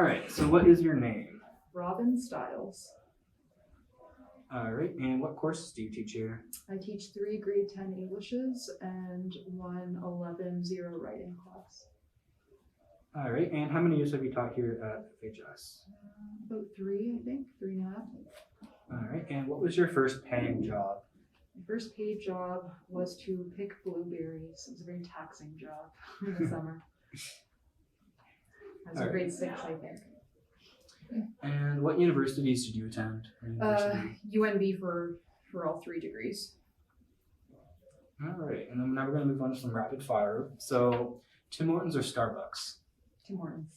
All right, so what is your name? Robin Stiles. All right, and what courses do you teach here? I teach 3 grade 10 Englishes and 1 11-0 writing class. All right, and how many years have you taught here at FHS? About 3, I think, 3.5. All right, and what was your first paying job? My first paid job was to pick blueberries. It was a very taxing job in the summer. I was in grade 6, I think. And what universities did you attend? UNB for all 3 degrees. All right, and then now we're going to move on to some rapid fire. So, Tim Hortons or Starbucks? Tim Hortons.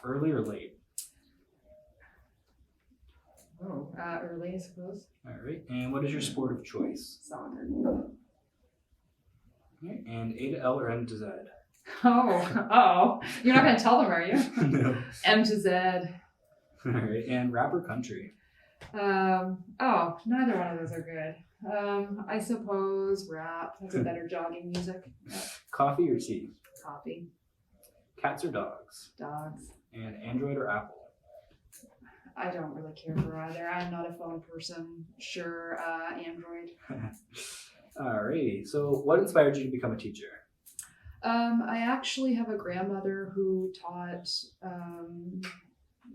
Early or late? Early, I suppose. All right, and what is your sport of choice? Soccer. All right, and A to L or M to Z? Oh, you're not going to tell them, are you? No. M to Z. All right, and rap or country? Neither one of those are good. I suppose rap. That's a better jogging music. Coffee or tea? Coffee. Cats or dogs? Dogs. And Android or Apple? I don't really care for either. I'm not a phone person. Sure, Android. Alrighty, so what inspired you to become a teacher? I actually have a grandmother who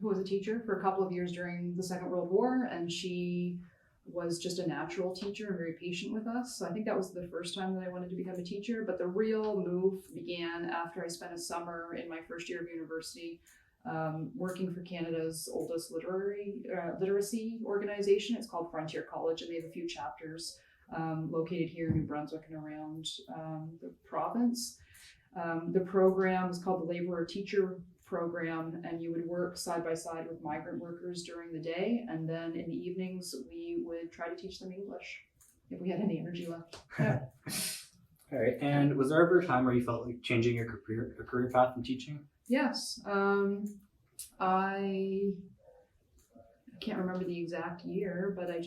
was a teacher for a couple of years during the Second World War, and she was just a natural teacher and very patient with us. So I think that was the first time that I wanted to become a teacher, but the real move began after I spent a summer in my first year of university working for Canada's oldest literacy organization. It's called Frontier College, and they have a few chapters located here in New Brunswick and around the province. The program was called the Laborer Teacher Program, and you would work side by side with migrant workers during the day, and then in the evenings we would try to teach them English if we had any energy left. Yeah. All right, and was there ever a time where you felt like changing your career path in teaching? Yes. I can't remember the exact year, but I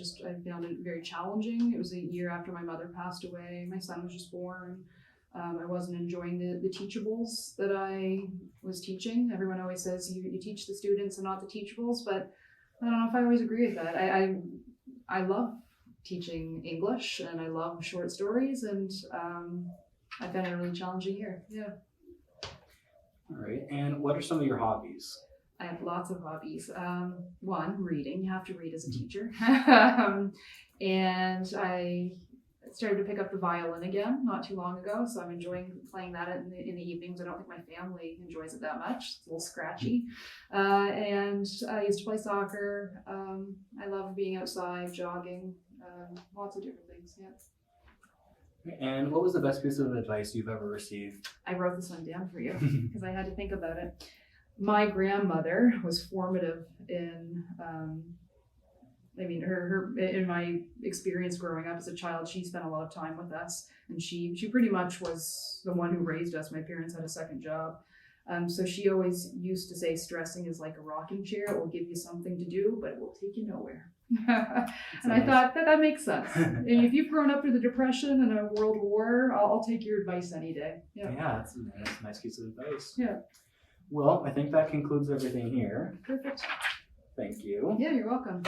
found it very challenging. It was a year after my mother passed away. My son was just born. I wasn't enjoying the teachables that I was teaching. Everyone always says you teach the students and not the teachables, but I don't know if I always agree with that. I love teaching English and I love short stories, and I found it a really challenging year. Yeah. All right, and what are some of your hobbies? I have lots of hobbies. One, reading. You have to read as a teacher. And I started to pick up the violin again not too long ago, so I'm enjoying playing that in the evenings. I don't think my family enjoys it that much. It's a little scratchy. And I used to play soccer. I love being outside, jogging, lots of different things. Yeah. And what was the best piece of advice you've ever received? I wrote this one down for you because I had to think about it. My grandmother was formative in, her in my experience growing up as a child. She spent a lot of time with us, and she pretty much was the one who raised us. My parents had a second job. So she always used to say, stressing is like a rocking chair. It will give you something to do, but it will take you nowhere. And I thought that makes sense. And if you've grown up through the Depression and a World War, I'll take your advice any day. Yeah, that's a nice piece of advice. Yeah. Well, I think that concludes everything here. Perfect. Thank you. Yeah, you're welcome.